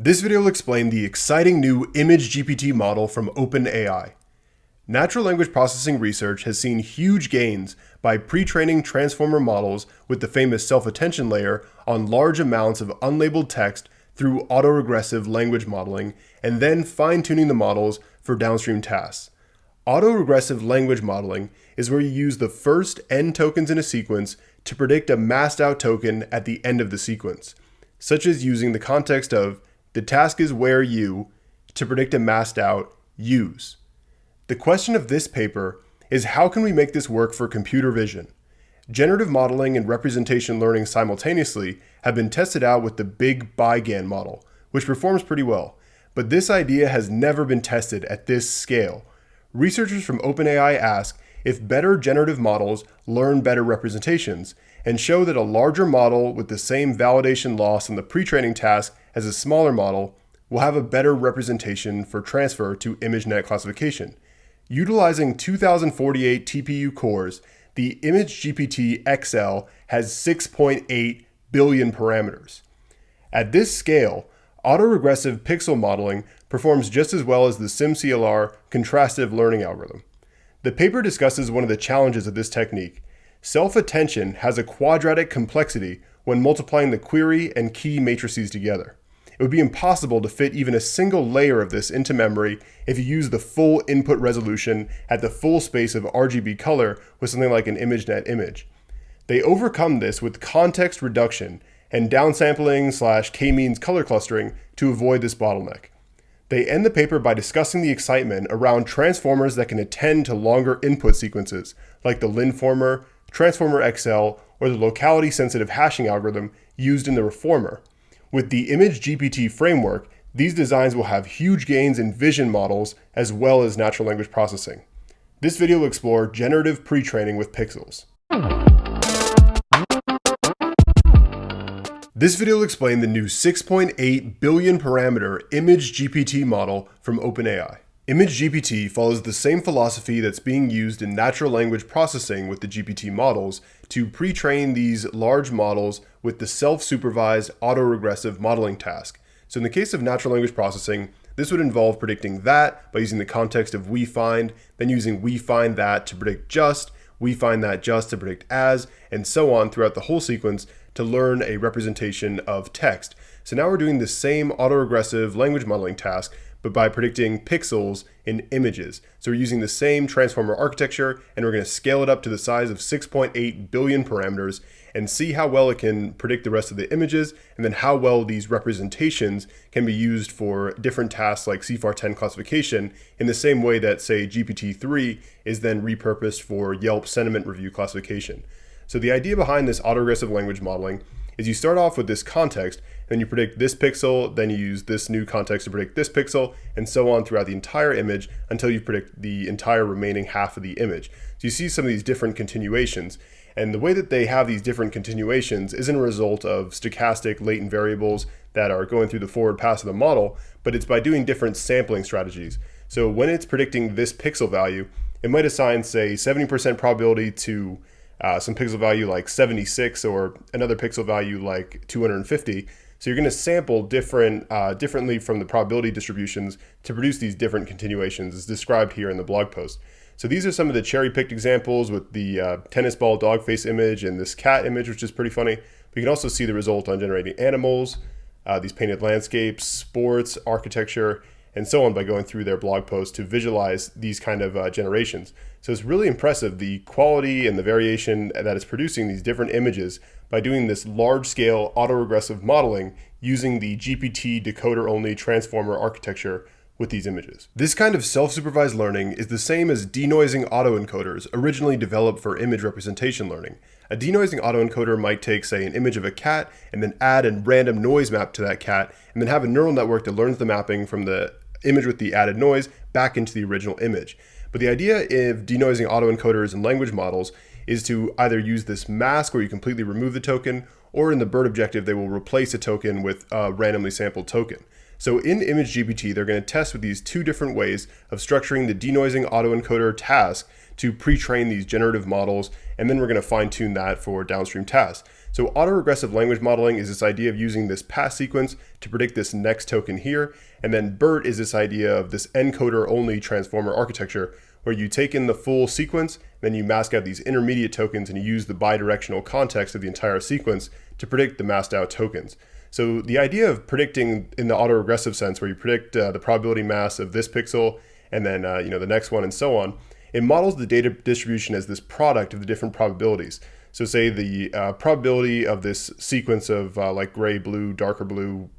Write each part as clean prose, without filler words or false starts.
This video will explain the exciting new ImageGPT model from OpenAI. Natural language processing research has seen huge gains by pre-training transformer models with the famous self-attention layer on large amounts of unlabeled text through autoregressive language modeling, and then fine-tuning the models for downstream tasks. Autoregressive language modeling is where you use the first n tokens in a sequence to predict a masked out token at the end of the sequence, such as using the context of the task is where you to predict a masked out use. The question of this paper is, how can we make this work for computer vision? Generative modeling and representation learning simultaneously have been tested out with the big ByGAN model, which performs pretty well. But this idea has never been tested at this scale. Researchers from OpenAI ask if better generative models learn better representations, and show that a larger model with the same validation loss on the pre-training task as a smaller model will have a better representation for transfer to ImageNet classification. Utilizing 2048 TPU cores, the ImageGPT XL has 6.8 billion parameters. At this scale, autoregressive pixel modeling performs just as well as the SimCLR contrastive learning algorithm. The paper discusses one of the challenges of this technique. Self-attention has a quadratic complexity when multiplying the query and key matrices together. It would be impossible to fit even a single layer of this into memory if you use the full input resolution at the full space of RGB color with something like an ImageNet image. They overcome this with context reduction and downsampling / k-means color clustering to avoid this bottleneck. They end the paper by discussing the excitement around transformers that can attend to longer input sequences, like the linformer, transformer XL, or the locality-sensitive hashing algorithm used in the reformer. With the ImageGPT framework, these designs will have huge gains in vision models as well as natural language processing. This video will explore generative pre-training with pixels. This video will explain the new 6.8 billion parameter ImageGPT model from OpenAI. ImageGPT follows the same philosophy that's being used in natural language processing with the GPT models to pre-train these large models with the self-supervised autoregressive modeling task. So in the case of natural language processing, this would involve predicting that by using the context of we find, then using we find that to predict just, we find that just to predict as, and so on throughout the whole sequence to learn a representation of text. So now we're doing the same autoregressive language modeling task, but by predicting pixels in images. So we're using the same transformer architecture, and we're going to scale it up to the size of 6.8 billion parameters and see how well it can predict the rest of the images, and then how well these representations can be used for different tasks like CFAR10 classification in the same way that, say, GPT-3 is then repurposed for Yelp sentiment review classification. So the idea behind this autoregressive language modeling is you start off with this context, then you predict this pixel, then you use this new context to predict this pixel, and so on throughout the entire image until you predict the entire remaining half of the image. So you see some of these different continuations, and the way that they have these different continuations isn't a result of stochastic latent variables that are going through the forward pass of the model, but it's by doing different sampling strategies. So when it's predicting this pixel value, it might assign, say, 70% probability to some pixel value like 76 or another pixel value like 250. So you're going to sample differently from the probability distributions to produce these different continuations as described here in the blog post. So these are some of the cherry-picked examples with the tennis ball dog face image and this cat image, which is pretty funny. But you can also see the result on generating animals, these painted landscapes, sports, architecture, and so on by going through their blog posts to visualize these kind of generations. So it's really impressive, the quality and the variation that it's producing these different images by doing this large-scale autoregressive modeling using the GPT decoder-only transformer architecture with these images. This kind of self-supervised learning is the same as denoising autoencoders originally developed for image representation learning. A denoising autoencoder might take, say, an image of a cat and then add a random noise map to that cat, and then have a neural network that learns the mapping from the image with the added noise back into the original image. But the idea of denoising autoencoders and language models is to either use this mask where you completely remove the token, or in the BERT objective, they will replace a token with a randomly sampled token. So in ImageGPT, they're going to test with these two different ways of structuring the denoising autoencoder task to pre-train these generative models, and then we're going to fine-tune that for downstream tasks. So autoregressive language modeling is this idea of using this pass sequence to predict this next token here. And then BERT is this idea of this encoder only transformer architecture, where you take in the full sequence, then you mask out these intermediate tokens and you use the bidirectional context of the entire sequence to predict the masked out tokens. So the idea of predicting in the autoregressive sense, where you predict the probability mass of this pixel and then the next one and so on, it models the data distribution as this product of the different probabilities. So say the probability of this sequence of like gray, blue, darker blue,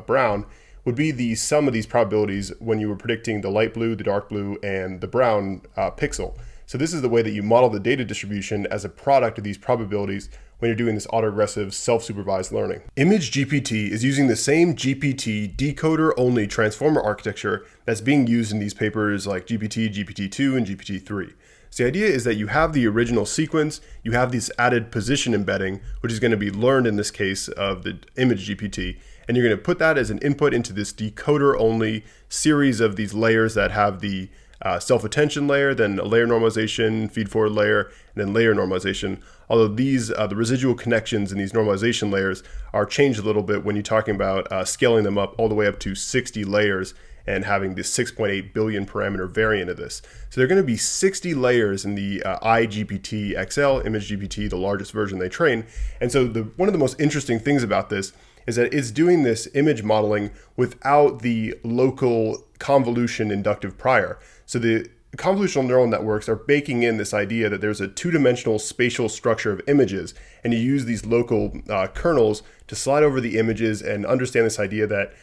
brown would be the sum of these probabilities when you were predicting the light blue, the dark blue, and the brown pixel. So this is the way that you model the data distribution as a product of these probabilities when you're doing this autoregressive self-supervised learning. ImageGPT is using the same GPT decoder-only transformer architecture that's being used in these papers like GPT, GPT-2, and GPT-3. So the idea is that you have the original sequence, you have this added position embedding, which is going to be learned in this case of the ImageGPT, and you're going to put that as an input into this decoder-only series of these layers that have the self-attention layer, then a layer normalization, feed-forward layer, and then layer normalization. Although these, the residual connections in these normalization layers are changed a little bit when you're talking about scaling them up all the way up to 60 layers and having this 6.8 billion parameter variant of this. So there are going to be 60 layers in the iGPT XL, ImageGPT, the largest version they train. And so one of the most interesting things about this is that it's doing this image modeling without the local convolution inductive prior. So the convolutional neural networks are baking in this idea that there's a two-dimensional spatial structure of images, and you use these local kernels to slide over the images and understand this idea that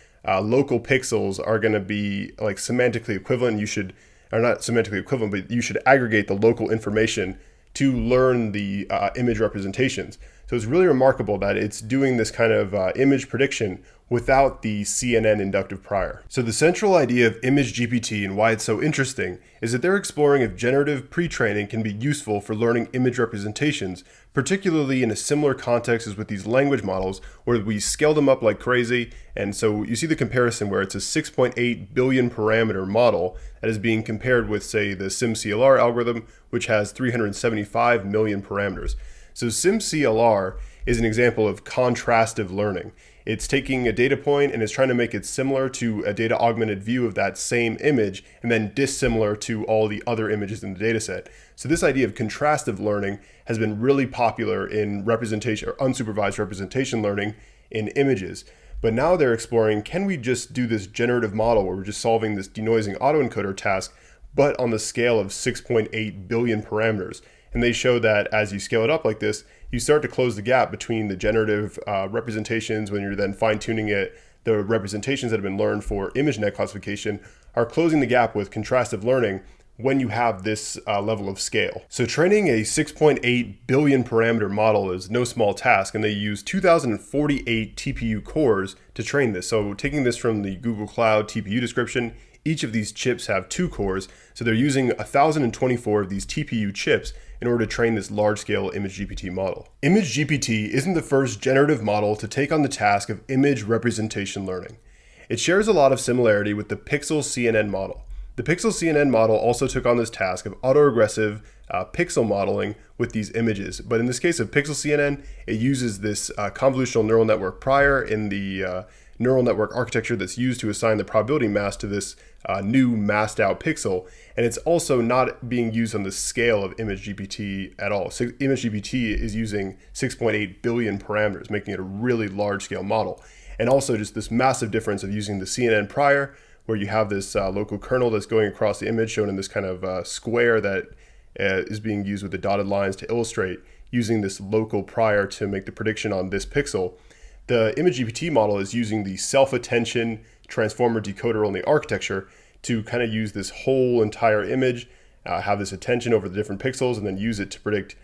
local pixels are going to be like semantically equivalent. You should, or not semantically equivalent, but you should aggregate the local information to learn the image representations. So it's really remarkable that it's doing this kind of image prediction without the CNN inductive prior. So the central idea of ImageGPT and why it's so interesting is that they're exploring if generative pre-training can be useful for learning image representations, particularly in a similar context as with these language models where we scale them up like crazy. And so you see the comparison where it's a 6.8 billion parameter model that is being compared with, say, the SimCLR algorithm, which has 375 million parameters. So SimCLR is an example of contrastive learning. It's taking a data point and it's trying to make it similar to a data augmented view of that same image and then dissimilar to all the other images in the data set. So this idea of contrastive learning has been really popular in representation or unsupervised representation learning in images. But now they're exploring, can we just do this generative model where we're just solving this denoising autoencoder task, but on the scale of 6.8 billion parameters? And they show that as you scale it up like this, you start to close the gap between the generative representations when you're then fine-tuning it. The representations that have been learned for ImageNet classification are closing the gap with contrastive learning when you have this level of scale. So training a 6.8 billion parameter model is no small task, and they use 2,048 TPU cores to train this. So taking this from the Google Cloud TPU description, each of these chips have 2 cores, so they're using 1,024 of these TPU chips in order to train this large-scale ImageGPT model. ImageGPT isn't the first generative model to take on the task of image representation learning. It shares a lot of similarity with the Pixel CNN model. The Pixel CNN model also took on this task of autoregressive pixel modeling with these images, but in this case of Pixel CNN, it uses this convolutional neural network prior in the neural network architecture that's used to assign the probability mass to this new masked out pixel. And it's also not being used on the scale of ImageGPT at all. So ImageGPT is using 6.8 billion parameters, making it a really large scale model. And also just this massive difference of using the CNN prior, where you have this local kernel that's going across the image shown in this kind of square that is being used with the dotted lines to illustrate using this local prior to make the prediction on this pixel. The ImageGPT model is using the self-attention transformer decoder only architecture to kind of use this whole entire image, have this attention over the different pixels, and then use it to predict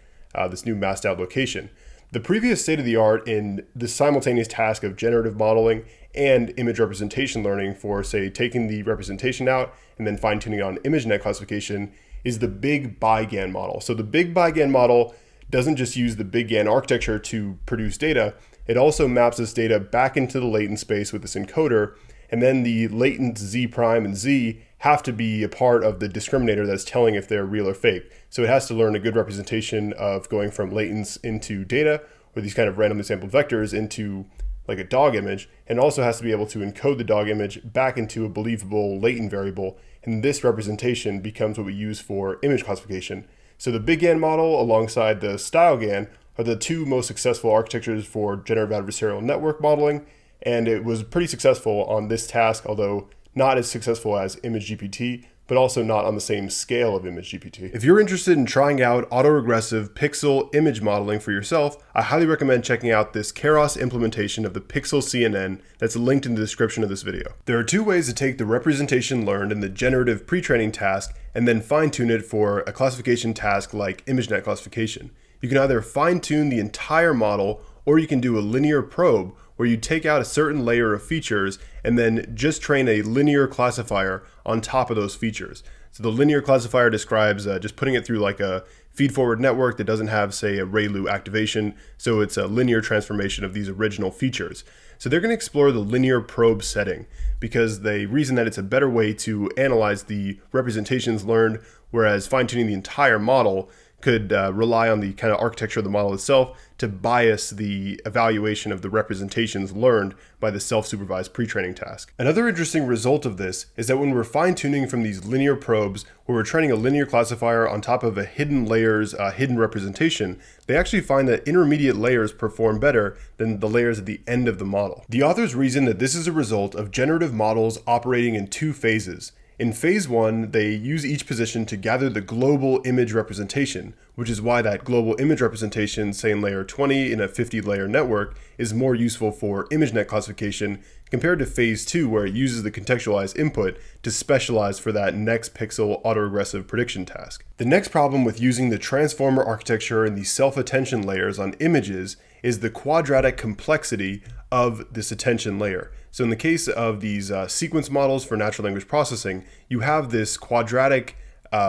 this new masked out location. The previous state of the art in the simultaneous task of generative modeling and image representation learning for, say, taking the representation out and then fine-tuning on ImageNet classification is the big BiGAN model. So the big BiGAN model doesn't just use the BigGAN architecture to produce data, it also maps this data back into the latent space with this encoder, and then the latent Z prime and Z have to be a part of the discriminator that's telling if they're real or fake. So it has to learn a good representation of going from latents into data or these kind of randomly sampled vectors into like a dog image, and also has to be able to encode the dog image back into a believable latent variable. And this representation becomes what we use for image classification. So the Big GAN model alongside the Style GAN are the two most successful architectures for generative adversarial network modeling. And it was pretty successful on this task, although not as successful as ImageGPT, but also not on the same scale of ImageGPT. If you're interested in trying out autoregressive pixel image modeling for yourself, I highly recommend checking out this Keras implementation of the Pixel CNN that's linked in the description of this video. There are two ways to take the representation learned in the generative pre-training task and then fine-tune it for a classification task like ImageNet classification. You can either fine-tune the entire model, or you can do a linear probe where you take out a certain layer of features and then just train a linear classifier on top of those features. So the linear classifier describes just putting it through like a feed-forward network that doesn't have, say, a ReLU activation, so it's a linear transformation of these original features. So they're going to explore the linear probe setting because they reason that it's a better way to analyze the representations learned, whereas fine-tuning the entire model could rely on the kind of architecture of the model itself to bias the evaluation of the representations learned by the self-supervised pre-training task. Another interesting result of this is that when we're fine-tuning from these linear probes, where we're training a linear classifier on top of a hidden layer's hidden representation, they actually find that intermediate layers perform better than the layers at the end of the model. The authors reason that this is a result of generative models operating in two phases. In phase one, they use each position to gather the global image representation, which is why that global image representation, say in layer 20 in a 50-layer network, is more useful for ImageNet classification compared to phase two, where it uses the contextualized input to specialize for that next pixel autoregressive prediction task. The next problem with using the transformer architecture and the self-attention layers on images is the quadratic complexity of this attention layer. So in the case of these sequence models for natural language processing, you have this quadratic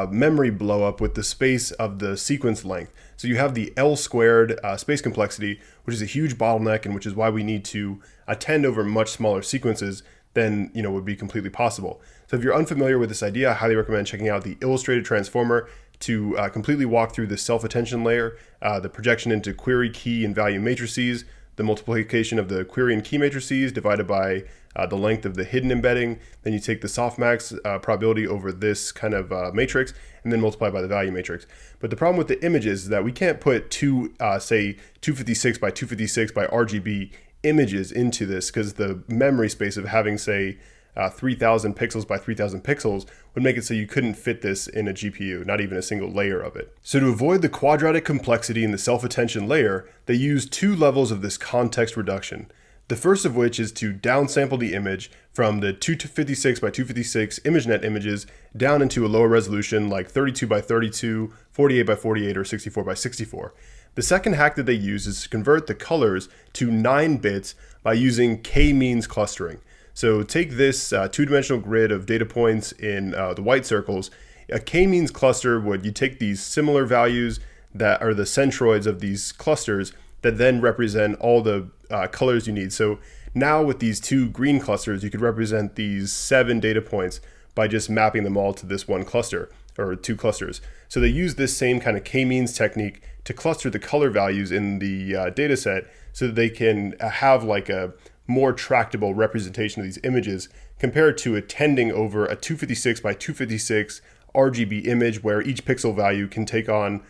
memory blow up with the space of the sequence length. So you have the L squared space complexity, which is a huge bottleneck, and which is why we need to attend over much smaller sequences than would be completely possible. So if you're unfamiliar with this idea, I highly recommend checking out the illustrated transformer to completely walk through the self-attention layer, the projection into query, key, and value matrices, the multiplication of the query and key matrices divided by the length of the hidden embedding. Then you take the softmax probability over this kind of matrix and then multiply by the value matrix. But the problem with the images is that we can't put say 256 by 256 by RGB images into this, because the memory space of having, say, 3000 pixels by 3000 pixels would make it so you couldn't fit this in a GPU, not even a single layer of it. So to avoid the quadratic complexity in the self-attention layer, they use two levels of this context reduction. The first of which is to downsample the image from the 256 by 256 ImageNet images down into a lower resolution like 32 by 32, 48 by 48, or 64 by 64. The second hack that they use is to convert the colors to 9 bits by using k-means clustering. So take this two-dimensional grid of data points in the white circles. A k-means cluster would, you take these similar values that are the centroids of these clusters that then represent all the colors you need. So now with these two green clusters, you could represent these 7 data points by just mapping them all to this one cluster, or 2 clusters. So they use this same kind of k-means technique to cluster the color values in the data set so that they can have like a more tractable representation of these images compared to attending over a 256 by 256 RGB image where each pixel value can take on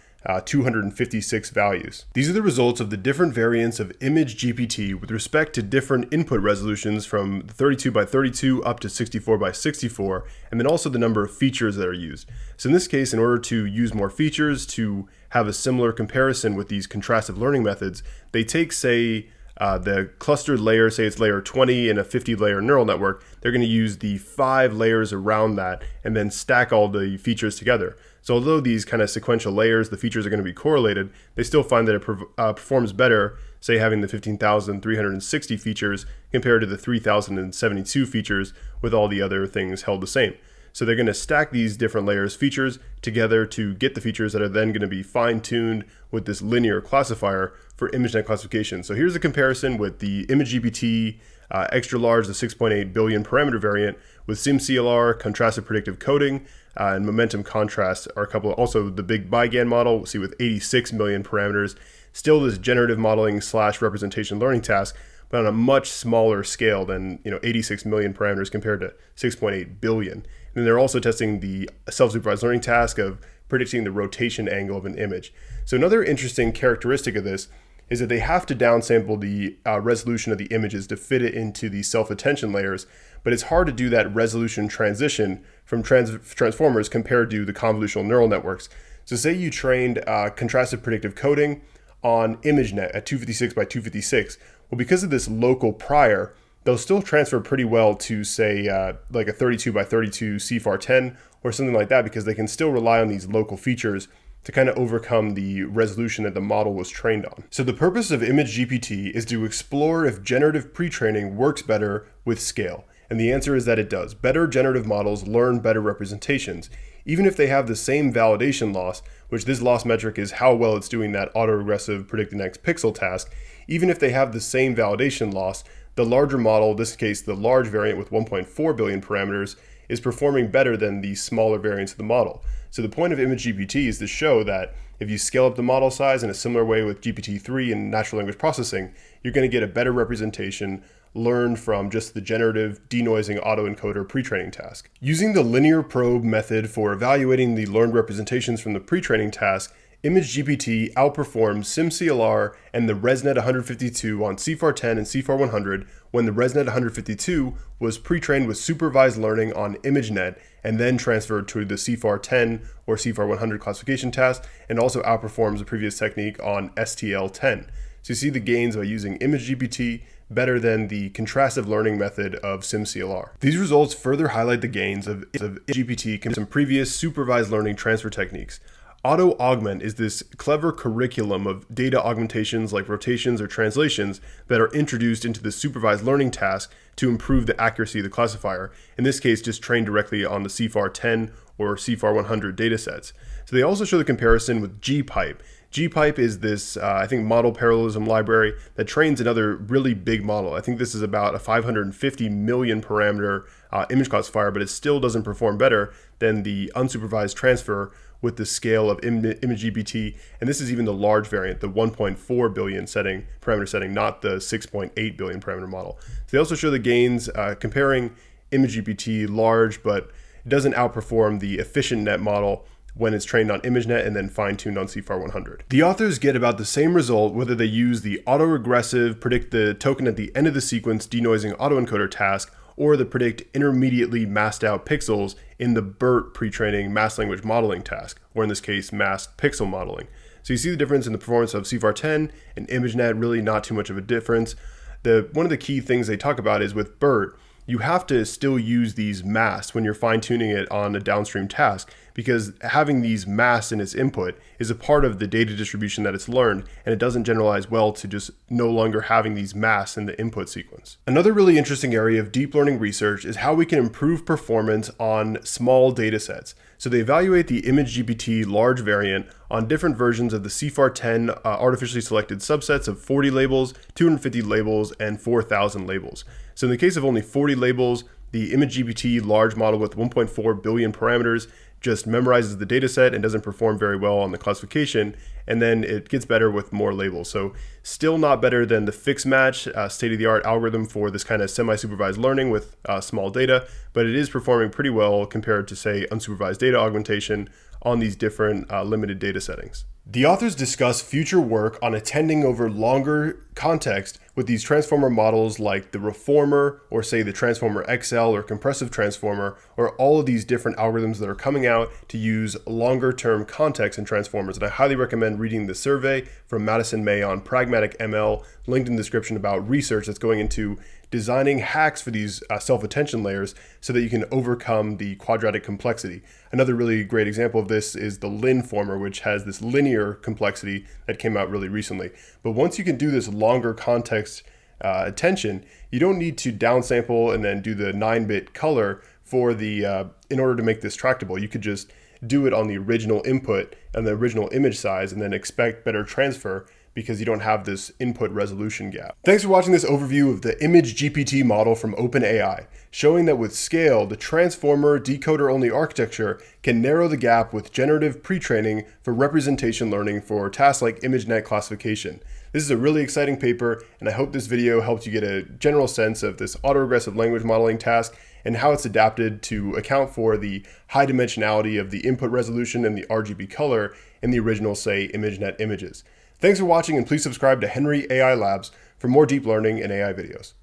256 values. These are the results of the different variants of ImageGPT with respect to different input resolutions from 32 by 32 up to 64 by 64, and then also the number of features that are used. So in this case, in order to use more features to have a similar comparison with these contrastive learning methods, they take, say, the clustered layer, say it's layer 20 in a 50-layer neural network, they're going to use the 5 layers around that and then stack all the features together. So although these kind of sequential layers, the features are going to be correlated, they still find that it performs better, say having the 15,360 features compared to the 3,072 features with all the other things held the same. So they're going to stack these different layers features together to get the features that are then going to be fine-tuned with this linear classifier for ImageNet classification. So here's a comparison with the ImageGPT extra large, the 6.8 billion parameter variant with SimCLR, contrastive predictive coding, and momentum contrast are a couple. Also, the big BiGAN model, we'll see with 86 million parameters. Still this generative modeling / representation learning task, but on a much smaller scale than 86 million parameters compared to 6.8 billion. And then they're also testing the self-supervised learning task of predicting the rotation angle of an image. So another interesting characteristic of this is that they have to downsample the resolution of the images to fit it into the self-attention layers, but it's hard to do that resolution transition from transformers compared to the convolutional neural networks. So say you trained contrastive predictive coding on ImageNet at 256 by 256. Well, because of this local prior, they'll still transfer pretty well to, say, like a 32 by 32 CFAR10 or something like that, because they can still rely on these local features to kind of overcome the resolution that the model was trained on. So the purpose of ImageGPT is to explore if generative pre-training works better with scale. And the answer is that it does. Better generative models learn better representations, even if they have the same validation loss, which this loss metric is how well it's doing that autoregressive predict the next pixel task. Even if they have the same validation loss, the larger model, in this case the large variant with 1.4 billion parameters, is performing better than the smaller variants of the model. So the point of ImageGPT is to show that if you scale up the model size in a similar way with GPT-3 and natural language processing, you're going to get a better representation learned from just the generative denoising autoencoder pre-training task. Using the linear probe method for evaluating the learned representations from the pre-training task, ImageGPT outperforms SimCLR and the ResNet 152 on CFAR10 and CFAR100 when the ResNet 152 was pre-trained with supervised learning on ImageNet and then transferred to the CFAR10 or CFAR100 classification task, and also outperforms the previous technique on STL10. So you see the gains by using ImageGPT better than the contrastive learning method of SimCLR. These results further highlight the gains of GPT compared to some previous supervised learning transfer techniques. Auto-augment is this clever curriculum of data augmentations like rotations or translations that are introduced into the supervised learning task to improve the accuracy of the classifier, in this case just trained directly on the CFAR10 or CFAR100 datasets. So they also show the comparison with GPipe. GPipe is this, I think, model parallelism library that trains another really big model. I think this is about a 550 million parameter image classifier, but it still doesn't perform better than the unsupervised transfer with the scale of ImageGPT, and this is even the large variant, the 1.4 billion parameter setting, not the 6.8 billion parameter model. So they also show the gains comparing ImageGPT large, but it doesn't outperform the EfficientNet model when it's trained on ImageNet and then fine-tuned on CFAR100. The authors get about the same result whether they use the autoregressive predict the token at the end of the sequence denoising autoencoder task or the predict intermediately masked out pixels in the BERT pre-training masked language modeling task, or in this case, masked pixel modeling. So you see the difference in the performance of CFAR10 and ImageNet, really not too much of a difference. One of the key things they talk about is with BERT, you have to still use these masks when you're fine-tuning it on a downstream task, because having these masks in its input is a part of the data distribution that it's learned, and it doesn't generalize well to just no longer having these masks in the input sequence. Another really interesting area of deep learning research is how we can improve performance on small data sets. So they evaluate the ImageGPT large variant on different versions of the CFAR10 artificially selected subsets of 40 labels, 250 labels, and 4,000 labels. So in the case of only 40 labels, the ImageGPT large model with 1.4 billion parameters just memorizes the dataset and doesn't perform very well on the classification, and then it gets better with more labels. So still not better than the fixed match state-of-the-art algorithm for this kind of semi-supervised learning with small data, but it is performing pretty well compared to, say, unsupervised data augmentation on these different limited data settings. The authors discuss future work on attending over longer context with these transformer models like the Reformer, or say the Transformer XL or Compressive Transformer, or all of these different algorithms that are coming out to use longer term context in transformers. And I highly recommend reading the survey from Madison May on Pragmatic ML, linked in the description, about research that's going into designing hacks for these self-attention layers so that you can overcome the quadratic complexity. Another really great example of this is the Linformer, which has this linear complexity that came out really recently. But once you can do this longer context attention, you don't need to downsample and then do the 9-bit color for the in order to make this tractable. You could just do it on the original input and the original image size and then expect better transfer because you don't have this input resolution gap. Thanks for watching this overview of the ImageGPT model from OpenAI, showing that with scale, the transformer decoder-only architecture can narrow the gap with generative pre-training for representation learning for tasks like ImageNet classification. This is a really exciting paper, and I hope this video helped you get a general sense of this autoregressive language modeling task and how it's adapted to account for the high dimensionality of the input resolution and the RGB color in the original, say, ImageNet images. Thanks for watching, and please subscribe to Henry AI Labs for more deep learning and AI videos.